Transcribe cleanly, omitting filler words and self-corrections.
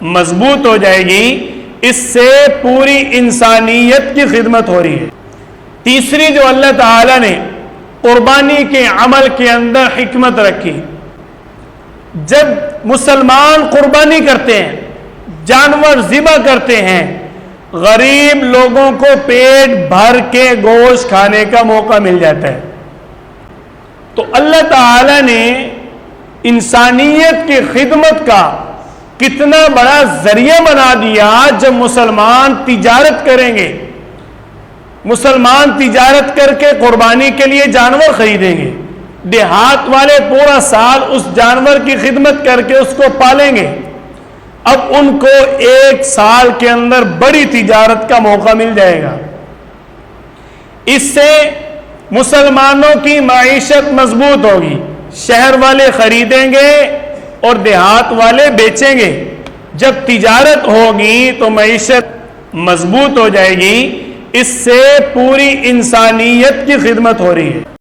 مضبوط ہو جائے گی، اس سے پوری انسانیت کی خدمت ہو رہی ہے۔ تیسری جو اللہ تعالیٰ نے قربانی کے عمل کے اندر حکمت رکھی، جب مسلمان قربانی کرتے ہیں، جانور ذبح کرتے ہیں، غریب لوگوں کو پیٹ بھر کے گوشت کھانے کا موقع مل جاتا ہے۔ تو اللہ تعالیٰ نے انسانیت کی خدمت کا کتنا بڑا ذریعہ بنا دیا۔ جب مسلمان تجارت کریں گے، مسلمان تجارت کر کے قربانی کے لیے جانور خریدیں گے، دیہات والے پورا سال اس جانور کی خدمت کر کے اس کو پالیں گے، اب ان کو ایک سال کے اندر بڑی تجارت کا موقع مل جائے گا۔ اس سے مسلمانوں کی معیشت مضبوط ہوگی، شہر والے خریدیں گے اور دیہات والے بیچیں گے۔ جب تجارت ہوگی تو معیشت مضبوط ہو جائے گی، اس سے پوری انسانیت کی خدمت ہو رہی ہے۔